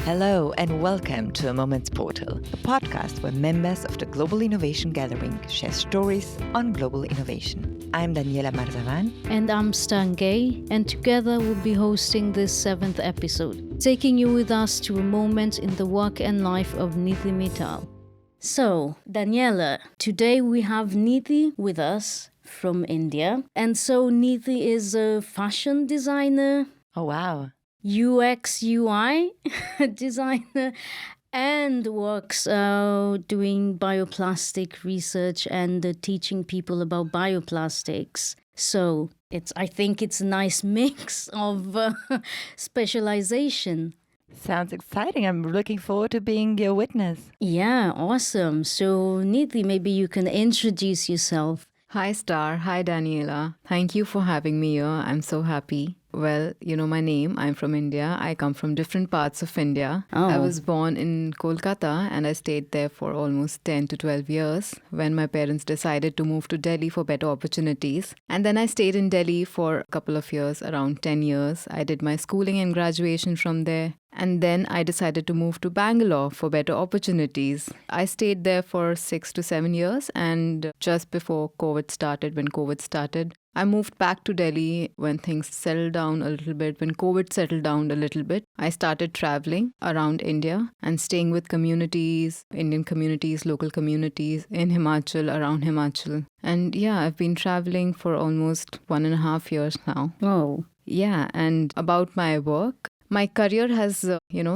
Hello and welcome to A Moment's Portal, a podcast where members of the Global Innovation Gathering share stories on global innovation. I'm Daniela Marzavan. And I'm Ngei, and together we'll be hosting this 7th episode, taking you with us to a moment in the work and life of Nidhi Mittal. So, Daniela, today we have Nidhi with us from India. And so Nidhi is a fashion designer. Oh, wow. UX UI designer and works doing bioplastic research and teaching people about bioplastics. So I think it's a nice mix of specialization. Sounds exciting. I'm looking forward to being your witness. Yeah, awesome. So Nidhi, maybe you can introduce yourself. Hi, Star. Hi, Daniela. Thank you for having me here. I'm so happy. Well, you know my name. I'm from India. I come from different parts of India. Oh. I was born in Kolkata and I stayed there for almost 10 to 12 years when my parents decided to move to Delhi for better opportunities. And then I stayed in Delhi for a couple of years, around 10 years. I did my schooling and graduation from there. And then I decided to move to Bangalore for better opportunities. I stayed there for 6 to 7 years, and just before when COVID started, I moved back to Delhi when things settled down a little bit. When COVID settled down a little bit, I started traveling around India and staying with communities, Indian communities, local communities in Himachal, around Himachal. And yeah, I've been traveling for almost 1.5 years now. Oh. Yeah, and about my work, my career has,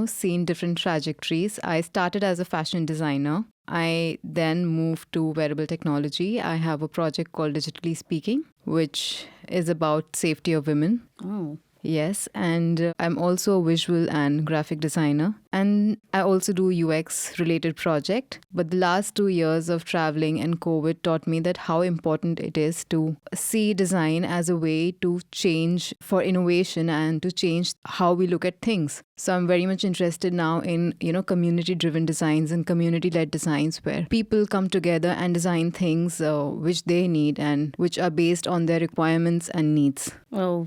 seen different trajectories. I started as a fashion designer. I then moved to wearable technology. I have a project called Digitally Speaking, which is about safety of women. Oh. Yes, and I'm also a visual and graphic designer. And I also do UX related project. But the last 2 years of traveling and COVID taught me that how important it is to see design as a way to change for innovation and to change how we look at things. So I'm very much interested now in, community-driven designs and community-led designs where people come together and design things which they need and which are based on their requirements and needs. Oh,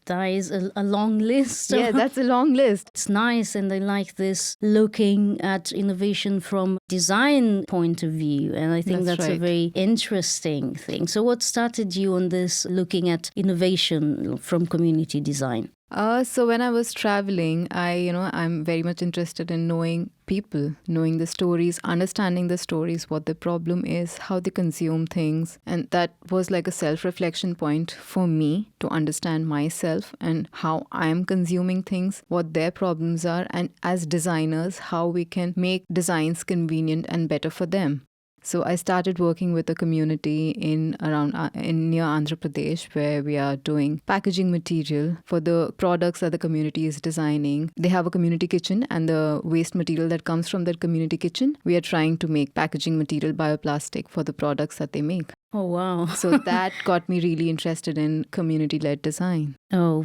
that is a long list. Yeah, that's a long list. It's nice, and I like this looking at innovation from design point of view, and I think that's right. a very interesting thing. So what started you on this looking at innovation from community design? So when I was traveling, I'm very much interested in knowing people, knowing the stories, understanding the stories, what the problem is, how they consume things. And that was like a self-reflection point for me to understand myself and how I'm consuming things, what their problems are, and as designers, how we can make designs convenient and better for them. So I started working with a community in near Andhra Pradesh, where we are doing packaging material for the products that the community is designing. They have a community kitchen, and the waste material that comes from that community kitchen, we are trying to make packaging material bioplastic for the products that they make. Oh, wow. So that got me really interested in community-led design. Oh,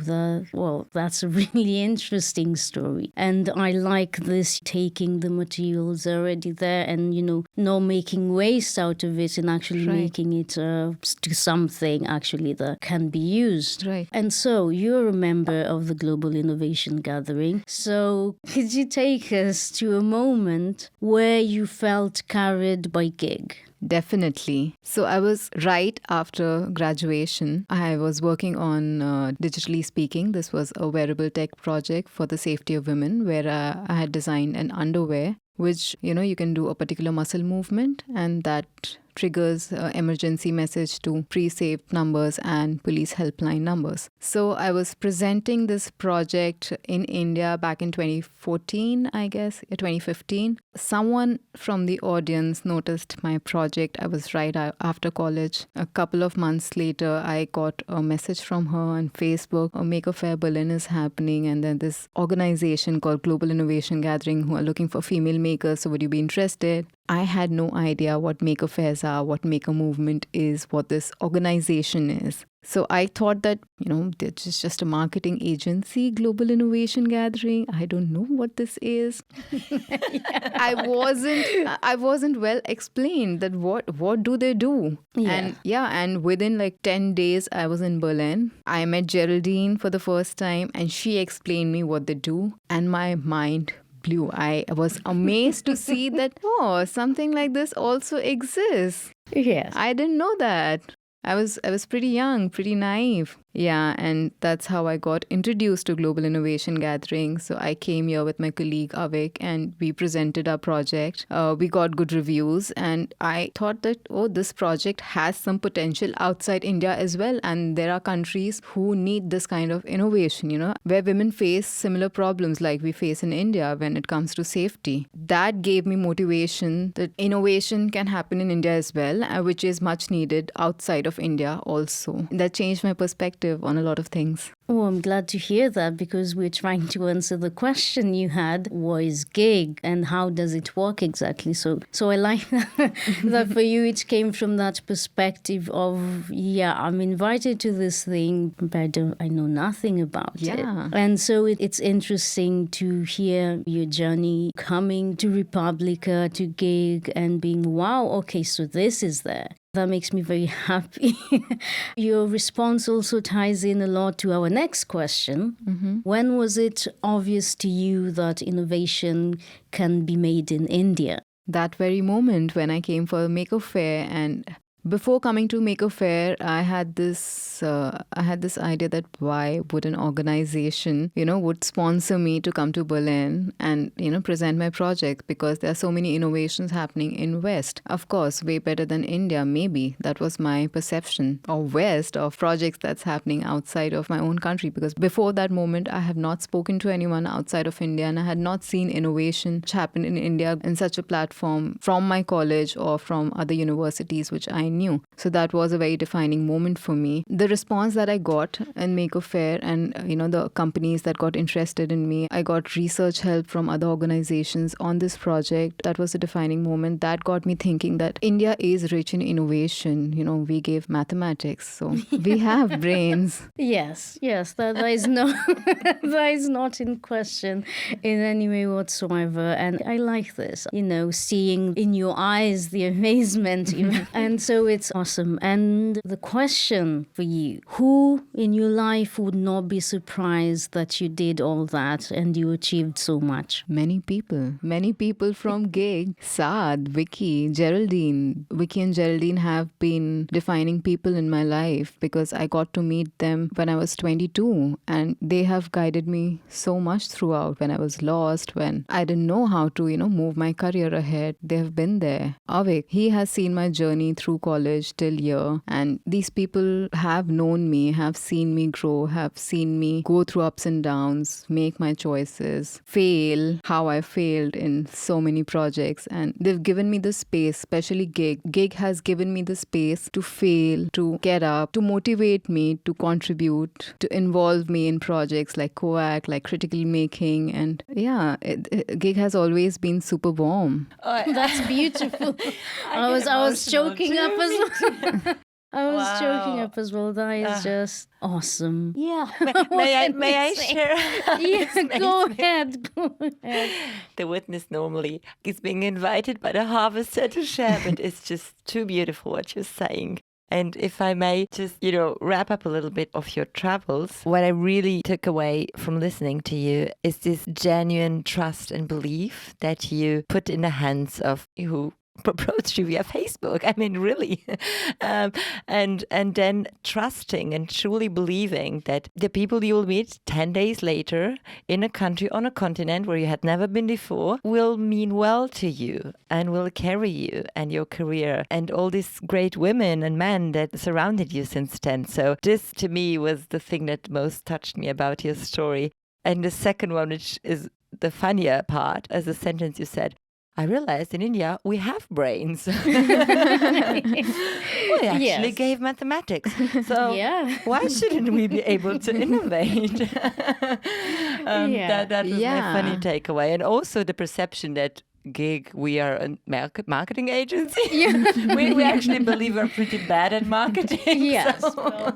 that's a really interesting story. And I like this taking the materials already there and, not making waste out of it and actually Right. making it to something actually that can be used. Right. And so you're a member of the Global Innovation Gathering. So could you take us to a moment where you felt carried by gig? Definitely. So I was right after graduation. I was working on Digitally Speaking. This was a wearable tech project for the safety of women where I had designed an underwear which, you can do a particular muscle movement and that triggers emergency message to pre-saved numbers and police helpline numbers. So I was presenting this project in India back in 2014, I guess, 2015. Someone from the audience noticed my project. I was right after college. A couple of months later, I got a message from her on Facebook. A Maker Fair Berlin is happening, and then this organization called Global Innovation Gathering who are looking for female makers. So would you be interested? I had no idea what maker fairs are, what maker movement is, what this organization is. So I thought that, this is just a marketing agency, Global Innovation Gathering. I don't know what this is. I wasn't well explained that what do they do? Yeah. And within like 10 days, I was in Berlin. I met Geraldine for the first time and she explained me what they do and my mind blew. I was amazed to see that, something like this also exists. Yes. I didn't know that. I was pretty young, pretty naive. Yeah, and that's how I got introduced to Global Innovation Gathering. So I came here with my colleague Avik and we presented our project. We got good reviews and I thought that, this project has some potential outside India as well. And there are countries who need this kind of innovation, where women face similar problems like we face in India when it comes to safety. That gave me motivation that innovation can happen in India as well, which is much needed outside of India also. That changed my perspective on a lot of things. Oh, I'm glad to hear that because we're trying to answer the question you had, what is gig and how does it work exactly? So I like that for you it came from that perspective of, I'm invited to this thing, but I know nothing about it. And so it's interesting to hear your journey coming to Republica, to gig and being, wow, okay, so this is there. That makes me very happy. Your response also ties in a lot to our next question. Mm-hmm. When was it obvious to you that innovation can be made in India? That very moment when I came for a Maker Fair, and before coming to Maker Fair, I had this idea that why would an organization, would sponsor me to come to Berlin and, present my project, because there are so many innovations happening in West. Of course, way better than India, maybe. That was my perception of West, of projects that's happening outside of my own country. Because before that moment, I have not spoken to anyone outside of India and I had not seen innovation which happened in India in such a platform from my college or from other universities, which I knew. So that was a very defining moment for me. The response that I got in Maker Fair and, the companies that got interested in me, I got research help from other organizations on this project. That was a defining moment. That got me thinking that India is rich in innovation. We gave mathematics, so we have brains. Yes, that is not in question in any way whatsoever. And I like this, seeing in your eyes the amazement. And so it's awesome. And the question for you, who in your life would not be surprised that you did all that and you achieved so much? Many people from Ngei, Saad, Vicky, Geraldine. Vicky and Geraldine have been defining people in my life because I got to meet them when I was 22 and they have guided me so much throughout when I was lost, when I didn't know how to, move my career ahead. They have been there. Avik, he has seen my journey through college till here, and these people have known me, have seen me grow, have seen me go through ups and downs, make my choices, fail, how I failed in so many projects, and they've given me the space, especially Gig. Gig has given me the space to fail, to get up, to motivate me, to contribute, to involve me in projects like COAC, like critical making, and Gig has always been super warm. That's beautiful. I was choking up as well. I was choking up as well. That is just awesome. Yeah. May I share? Yeah, go ahead. The witness normally is being invited by the harvester to share, but it's just too beautiful what you're saying. And if I may just, wrap up a little bit of your travels, what I really took away from listening to you is this genuine trust and belief that you put in the hands of who approached you via Facebook. I mean, really. And then trusting and truly believing that the people you will meet 10 days later in a country, on a continent where you had never been before, will mean well to you and will carry you and your career and all these great women and men that surrounded you since then. So this, to me, was the thing that most touched me about your story. And the second one, which is the funnier part, as a sentence you said, I realized in India we have brains. We actually gave mathematics. So why shouldn't we be able to innovate? That was my funny takeaway. And also the perception that Gig, we are a marketing agency. we actually believe we're pretty bad at marketing. Yes.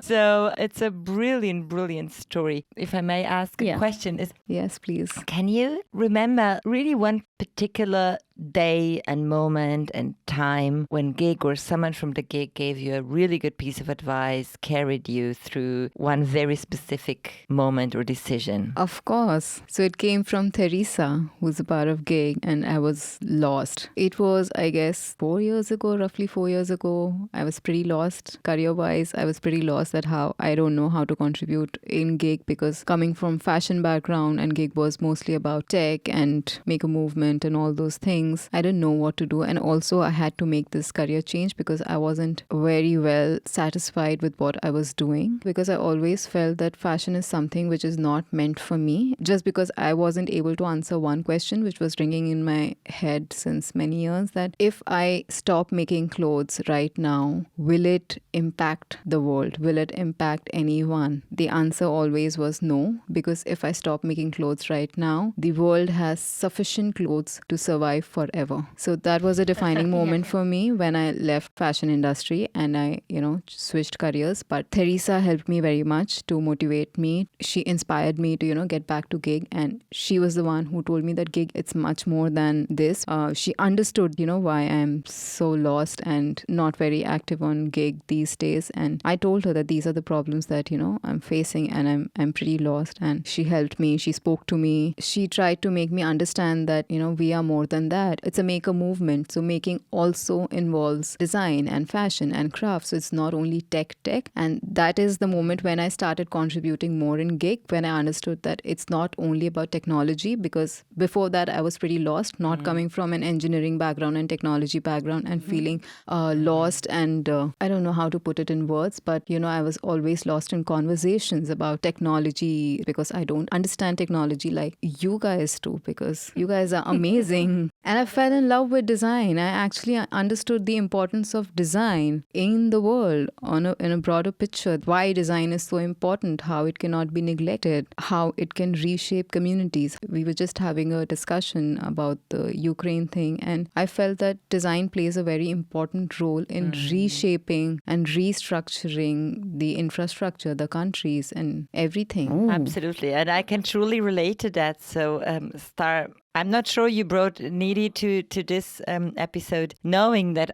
So it's a brilliant story. If I may ask a question, Yes, please. Can you remember really one particular day and moment and time when gig or someone from the gig gave you a really good piece of advice, carried you through one very specific moment or decision? Of course. So it came from Teresa, who's a part of gig, and I was lost. It was, I guess, roughly 4 years ago. I was pretty lost career-wise. I was pretty lost at how I don't know how to contribute in gig, because coming from fashion background and gig was mostly about tech and make a movement and all those things. I didn't know what to do. And also I had to make this career change because I wasn't very well satisfied with what I was doing, because I always felt that fashion is something which is not meant for me, just because I wasn't able to answer one question which was ringing in my head since many years, that if I stop making clothes right now, will it impact the world? Will it impact anyone? The answer always was no, because if I stop making clothes right now, the world has sufficient clothes to survive forever. So that was a defining moment for me when I left fashion industry and I, switched careers. But Teresa helped me very much to motivate me. She inspired me to, get back to gig, and she was the one who told me that gig, it's much more than this. She understood, why I'm so lost and not very active on gig these days. And I told her that these are the problems that, I'm facing, and I'm pretty lost. And she helped me. She spoke to me. She tried to make me understand that, we are more than that. It's a maker movement. So making also involves design and fashion and craft. So it's not only tech. And that is the moment when I started contributing more in gig, when I understood that it's not only about technology, because before that I was pretty lost, not coming from an engineering background and technology background, and feeling lost, and I don't know how to put it in words, but I was always lost in conversations about technology, because I don't understand technology like you guys do, because you guys are amazing. And I fell in love with design. I actually understood the importance of design in the world in a broader picture, why design is so important, how it cannot be neglected, how it can reshape communities. We were just having a discussion about the Ukraine thing, and I felt that design plays a very important role in reshaping and restructuring the infrastructure, the countries, and everything. Ooh. Absolutely. And I can truly relate to that. So, Star, I'm not sure you brought Nidhi to this episode knowing that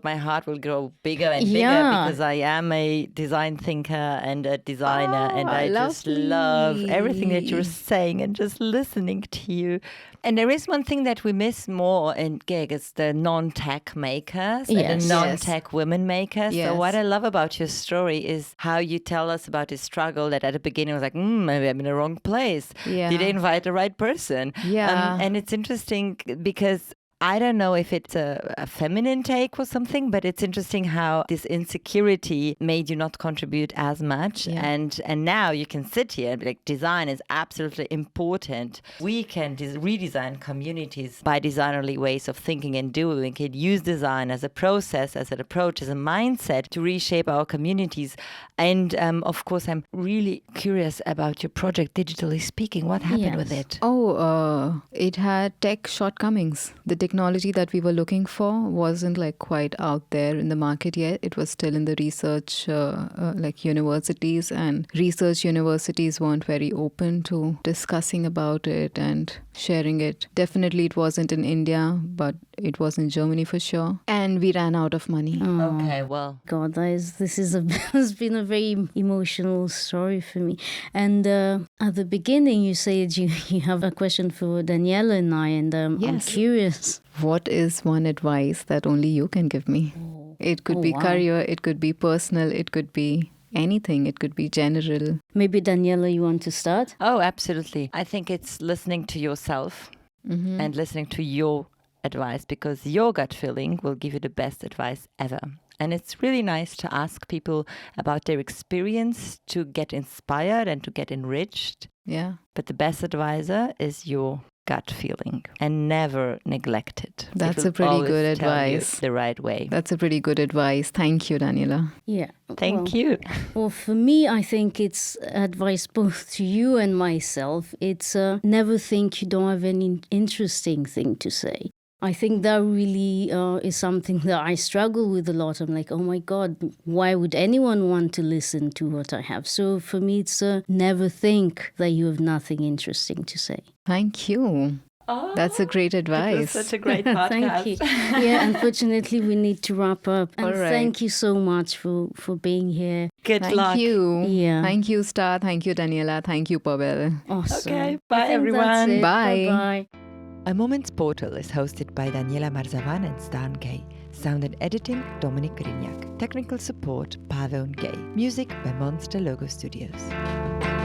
my heart will grow bigger and bigger, because I am a design thinker and a designer, and I just love everything that you're saying and just listening to you. And there is one thing that we miss more in gig, is the non-tech makers and the non-tech women makers. Yes. So what I love about your story is how you tell us about this struggle that at the beginning was like, maybe I'm in the wrong place. Yeah. Did I invite the right person? Yeah. And it's interesting because I don't know if it's a feminine take or something, but it's interesting how this insecurity made you not contribute as much. Yeah. And now you can sit here and be like, design is absolutely important. We can redesign communities by designerly ways of thinking and doing. We can use design as a process, as an approach, as a mindset to reshape our communities. And of course, I'm really curious about your project, Digitally Speaking. What happened with it? It had tech shortcomings. The technology that we were looking for wasn't quite out there in the market yet. It was still in the research universities, and research universities weren't very open to discussing about it and sharing it. Definitely it wasn't in India, but it was in Germany for sure. And we ran out of money. Oh. Okay, well. God, this has been a very emotional story for me. And at the beginning you said you have a question for Daniela and I, and I'm curious. What is one advice that only you can give me? It could be career, it could be personal, it could be anything. It could be general. Maybe Daniela, you want to start? Oh, absolutely. I think it's listening to yourself and listening to your advice, because your gut feeling will give you the best advice ever. And it's really nice to ask people about their experience to get inspired and to get enriched. Yeah. But the best advisor is your gut feeling, and never neglect it. That's a pretty good advice. The right way. That's a pretty good advice. Thank you, Daniela. Yeah. Thank you. Well, for me, I think it's advice both to you and myself. It's never think you don't have any interesting thing to say. I think that really is something that I struggle with a lot. I'm like, oh my God, why would anyone want to listen to what I have? So for me, it's never think that you have nothing interesting to say. Thank you. Oh, That's a great it was advice. such a great podcast. Thank you. Yeah, unfortunately, we need to wrap up. And All right. thank you so much for being here. Good Thank luck. you. Yeah. Thank you, Star. Thank you, Daniela. Thank you, Paweł. Awesome. Okay, bye, I think everyone. That's it. Bye. Bye-bye. A Moment's Portal is hosted by Daniela Marzavan and Ngei. Sound and editing, Dominic, Ryniak. Technical support, Paweł and Ngei. Music by Monster Logo Studios.